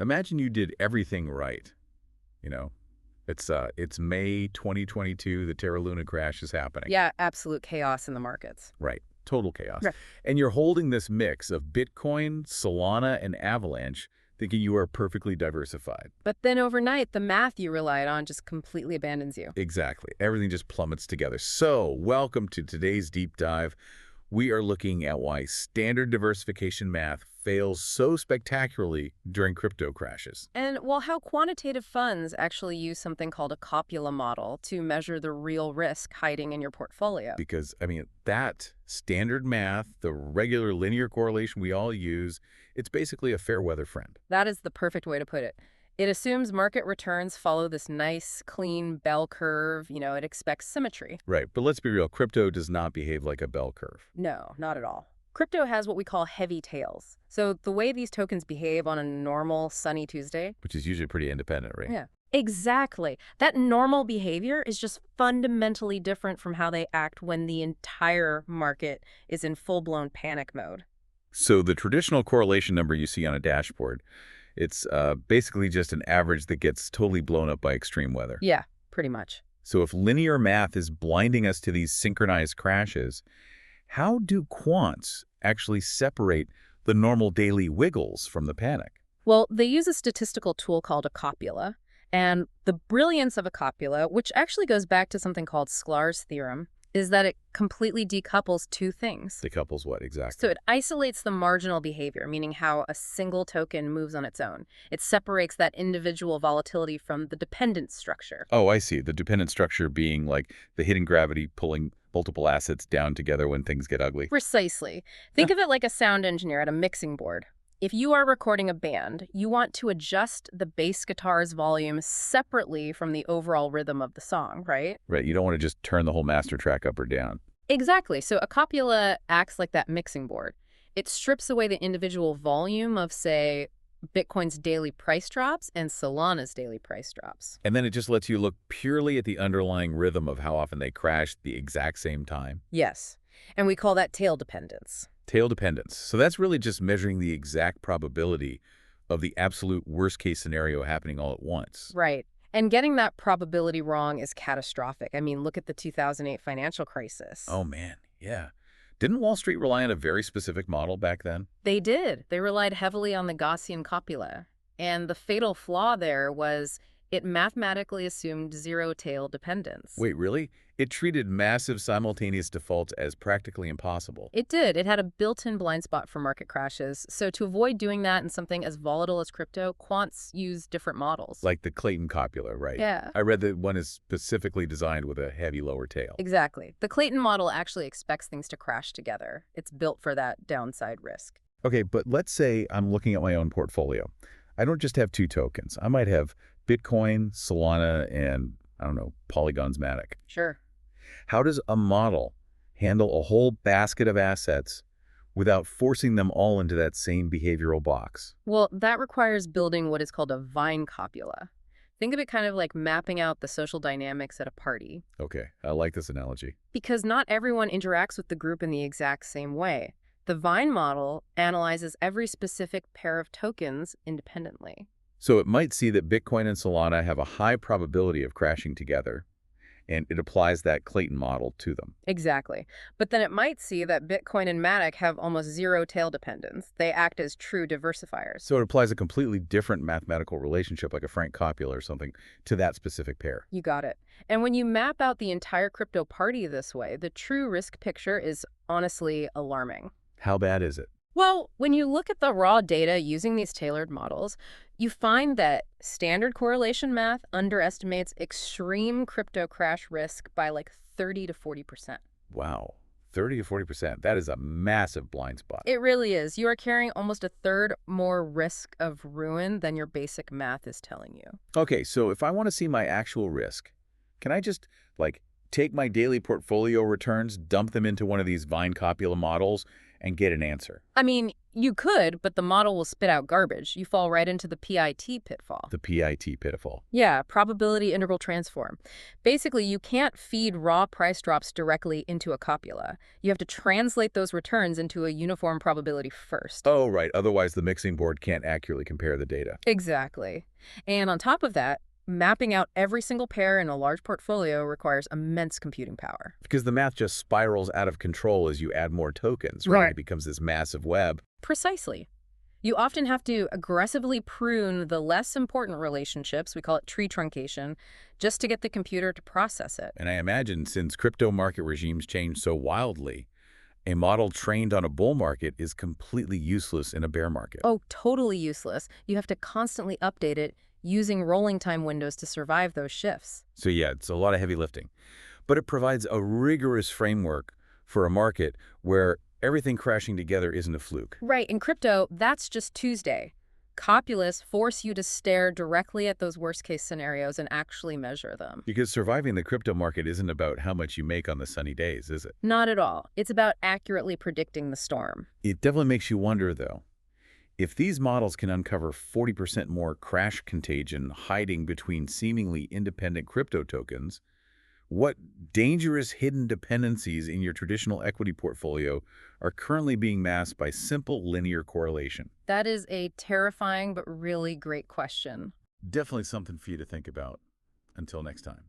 Imagine you did everything right. You know, it's May 2022. The Terra Luna crash is happening. Yeah, absolute chaos in the markets. Right. Total chaos. Right. And you're holding this mix of Bitcoin, Solana, and Avalanche, thinking you are perfectly diversified. But then overnight, the math you relied on just completely abandons you. Exactly. Everything just plummets together. So, welcome to today's deep dive. We are looking at why standard diversification math fails so spectacularly during crypto crashes. And well, how quantitative funds actually use something called a copula model to measure the real risk hiding in your portfolio. Because, I mean, that standard math, the regular linear correlation we all use, it's basically a fair weather friend. That is the perfect way to put it. It assumes market returns follow this nice, clean bell curve. It expects symmetry. Right, but let's be real, crypto does not behave like a bell curve. No, not at all. Crypto has what we call heavy tails. So the way these tokens behave on a normal sunny Tuesday. Which is usually pretty independent, right? Yeah. Exactly. That normal behavior is just fundamentally different from how they act when the entire market is in full-blown panic mode. So the traditional correlation number you see on a dashboard, it's basically just an average that gets totally blown up by extreme weather. Yeah, pretty much. So if linear math is blinding us to these synchronized crashes, how do quants actually separate the normal daily wiggles from the panic? Well, they use a statistical tool called a copula. And the brilliance of a copula, which actually goes back to something called Sklar's theorem, is that it completely decouples two things. Decouples what exactly? So it isolates the marginal behavior, meaning how a single token moves on its own. It separates that individual volatility from the dependent structure. Oh, I see. The dependent structure being like the hidden gravity pulling multiple assets down together when things get ugly. Precisely. Think of it like a sound engineer at a mixing board. If you are recording a band, you want to adjust the bass guitar's volume separately from the overall rhythm of the song, right? Right. You don't want to just turn the whole master track up or down. Exactly. So a copula acts like that mixing board. It strips away the individual volume of, say, Bitcoin's daily price drops and Solana's daily price drops. And then it just lets you look purely at the underlying rhythm of how often they crash at the exact same time. Yes. And we call that tail dependence. Tail dependence. So that's really just measuring the exact probability of the absolute worst-case scenario happening all at once. Right. And getting that probability wrong is catastrophic. I mean, look at the 2008 financial crisis. Oh, man. Yeah. Didn't Wall Street rely on a very specific model back then? They did. They relied heavily on the Gaussian copula. And the fatal flaw there was it mathematically assumed zero tail dependence. Wait, really? It treated massive simultaneous defaults as practically impossible. It did. It had a built-in blind spot for market crashes. So to avoid doing that in something as volatile as crypto, quants use different models. Like the Clayton copula, right? Yeah. I read that one is specifically designed with a heavy lower tail. Exactly. The Clayton model actually expects things to crash together. It's built for that downside risk. Okay, but let's say I'm looking at my own portfolio. I don't just have two tokens. I might have Bitcoin, Solana, and, I don't know, Polygon's Matic. Sure. How does a model handle a whole basket of assets without forcing them all into that same behavioral box? Well, that requires building what is called a vine copula. Think of it kind of like mapping out the social dynamics at a party. Okay, I like this analogy. Because not everyone interacts with the group in the exact same way. The vine model analyzes every specific pair of tokens independently. So it might see that Bitcoin and Solana have a high probability of crashing together, and it applies that Clayton model to them. Exactly. But then it might see that Bitcoin and Matic have almost zero tail dependence. They act as true diversifiers. So it applies a completely different mathematical relationship, like a Frank copula or something, to that specific pair. You got it. And when you map out the entire crypto party this way, the true risk picture is honestly alarming. How bad is it? Well, when you look at the raw data using these tailored models, you find that standard correlation math underestimates extreme crypto crash risk by like 30 to 40%. Wow, 30 to 40%. That is a massive blind spot. It really is. You are carrying almost a third more risk of ruin than your basic math is telling you. Okay, so if I want to see my actual risk, can I just, take my daily portfolio returns, dump them into one of these Vine copula models, and get an answer? I mean, You could, but the model will spit out garbage. You fall right into the PIT pitfall. The PIT pitfall. Yeah, probability interval transform. Basically, you can't feed raw price drops directly into a copula. You have to translate those returns into a uniform probability first. Oh, right. Otherwise, the mixing board can't accurately compare the data. Exactly. And on top of that, mapping out every single pair in a large portfolio requires immense computing power. Because the math just spirals out of control as you add more tokens, right? It becomes this massive web. Precisely. You often have to aggressively prune the less important relationships, we call it tree truncation, just to get the computer to process it. And I imagine since crypto market regimes change so wildly, a model trained on a bull market is completely useless in a bear market. Oh, totally useless. You have to constantly update it using rolling time windows to survive those shifts. So yeah, it's a lot of heavy lifting. But it provides a rigorous framework for a market where everything crashing together isn't a fluke. Right. In crypto, that's just Tuesday. Copulas force you to stare directly at those worst-case scenarios and actually measure them. Because surviving the crypto market isn't about how much you make on the sunny days, is it? Not at all. It's about accurately predicting the storm. It definitely makes you wonder, though. If these models can uncover 40% more crash contagion hiding between seemingly independent crypto tokens, what dangerous hidden dependencies in your traditional equity portfolio are currently being masked by simple linear correlation? That is a terrifying but really great question. Definitely something for you to think about. Until next time.